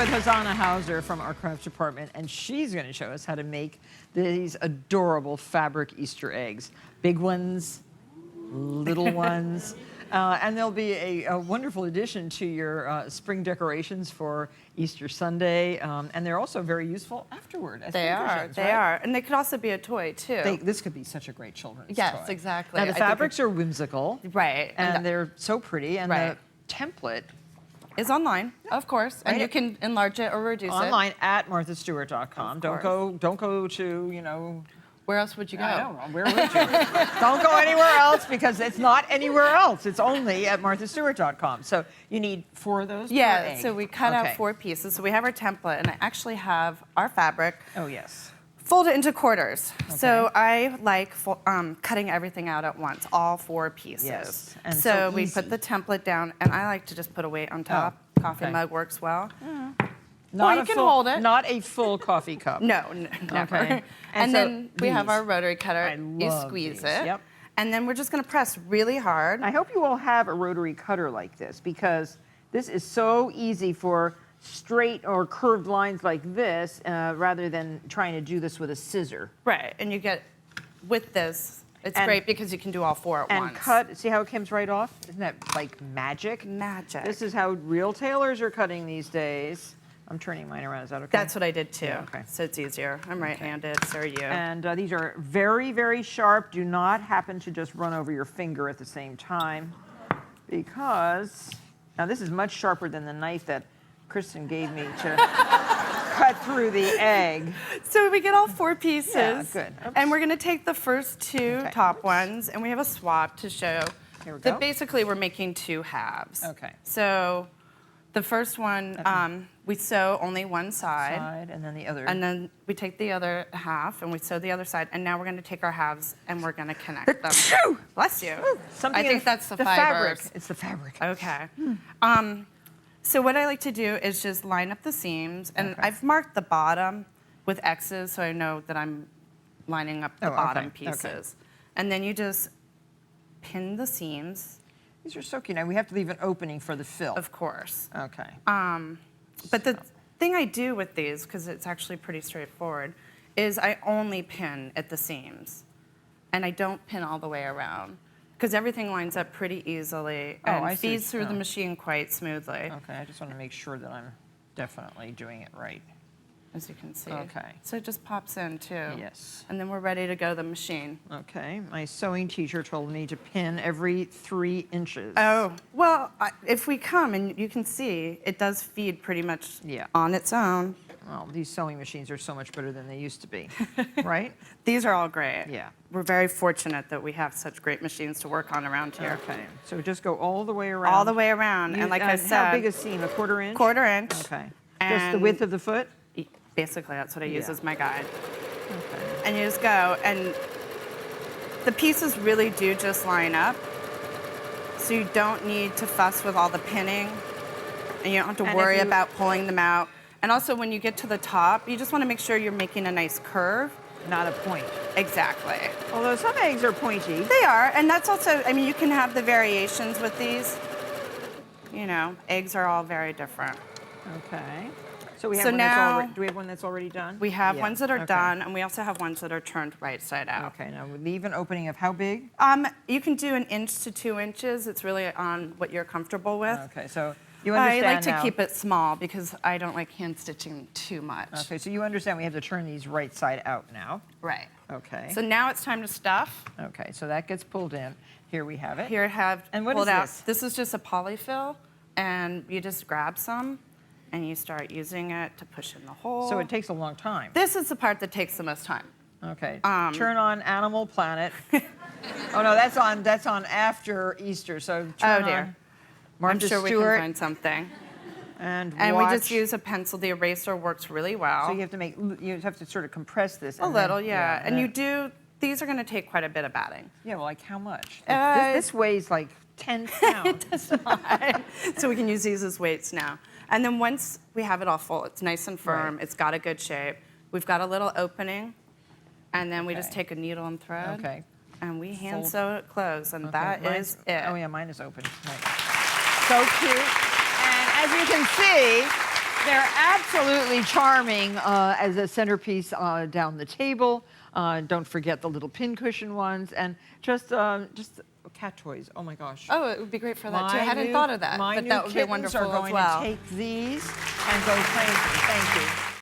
with Hosanna Hauser from our craft department, and she's going to show us how to make these adorable fabric Easter eggs. Big ones, little ones. And they'll be a wonderful addition to your spring decorations for Easter Sunday. And they're also very useful afterward. They are. And they could also be a toy, too. This could be such a great children's toy. Yes, exactly. Now, the fabrics are whimsical. Right. And they're so pretty. And the template is online, of course. And you can enlarge it or reduce it. Online at marthastewart.com. Don't go to, you know... Where else would you go? I don't know. Where would you? Don't go anywhere else because it's not anywhere else. It's only at marthastewart.com. So you need 4 of those per egg. So we cut out 4 pieces. So we have our template, and I actually have our fabric. Oh, yes. Fold it into quarters. Okay. So I like cutting everything out at once, all 4 pieces. Yes. And so we put the template down, and I like to just put a weight on top. Coffee mug works well. Well, you can hold it. Not a full coffee cup. No, never. Okay. And so then we have our rotary cutter. You squeeze it. Yep. And then we're just going to press really hard. I hope you all have a rotary cutter like this because this is so easy for straight or curved lines like this rather than trying to do this with a scissor. Right. And you get, with this, it's great because you can do all 4 at once. And cut, see how it comes right off? Isn't that like magic? Magic. This is how real tailors are cutting these days. I'm turning mine around. Is that okay? That's what I did too. Yeah, okay. So it's easier. I'm right-handed. So are you. And these are very, very sharp. Do not happen to just run over your finger at the same time because now this is much sharper than the knife that Kristen gave me to cut through the egg. So we get all 4 pieces. Yeah, good. Oops. And we're going to take the first 2 top ones, and we have a swap to show that basically we're making 2 halves. Okay. So the first one, we sew only one side. And then the other. And then we take the other half and we sew the other side. And now we're going to take our halves and we're going to connect them. Bless you. I think that's the fabric. fibers. It's the fabric. Okay. So what I like to do is just line up the seams. And I've marked the bottom with X's so I know that I'm lining up the bottom pieces. And then you just pin the seams. These are so cute. Now we have to leave an opening for the fill. Of course. Okay. But the thing I do with these, because it's actually pretty straightforward, is I only pin at the seams. And I don't pin all the way around. Because everything lines up pretty easily and feeds through the machine quite smoothly. Okay, I just want to make sure that I'm definitely doing it right. As you can see. Okay. So it just pops in too. Yes. And then we're ready to go to the machine. Okay, my sewing teacher told me to pin every 3 inches. Oh, well, if we come and you can see, it does feed pretty much on its own. Well, these sewing machines are so much better than they used to be, right? These are all great. Yeah. We're very fortunate that we have such great machines to work on around here. Okay, so just go all the way around. All the way around, and like I said. How big a seam, a 1/4 inch? 1/4 inch. Okay, just the width of the foot? Basically, that's what I use as my guide. Okay. And you just go, and the pieces really do just line up. So you don't need to fuss with all the pinning, and you don't have to worry about pulling them out. And also, when you get to the top, you just want to make sure you're making a nice curve. Not a point. Exactly. Although some eggs are pointy. They are, and that's also, I mean, you can have the variations with these. You know, eggs are all very different. Okay. So we have one that's already, do we have one that's already done? We have ones that are done, and we also have ones that are turned right side out. Okay, now we leave an opening of how big? You can do 1 inch to 2 inches. It's really on what you're comfortable with. Okay, so you understand I like to keep it small because I don't like hand stitching too much. Okay, so you understand we have to turn these right side out now. Right. Okay. So now it's time to stuff. Okay, so that gets pulled in. Here we have it. Here I have and what pulled is out. this? This is just a polyfill, and you just grab some, and you start using it to push in the hole. So it takes a long time. This is the part that takes the most time. Okay. Turn on Animal Planet. Oh no, that's on after Easter. So turn on Martha I'm sure Stewart. we can find something. And we just use a pencil. The eraser works really well. So you have to sort of compress this. A little, yeah. And you do. These are going to take quite a bit of batting. Yeah, well, like how much? This weighs like 10 pounds. It does not. So we can use these as weights now. And then once we have it all full, it's nice and firm. It's got a good shape. We've got a little opening, and then we just take a needle and thread. Okay. And we hand sew it closed, and that is it. Oh yeah, mine is open. Right. So cute. And as you can see, They're absolutely charming as a centerpiece down the table. Don't forget the little pincushion ones, and just cat toys. Oh my gosh. Oh, it would be great for that too. I hadn't thought of that, My but new that would be kittens wonderful are going as well. to take these and go crazy. Thank you.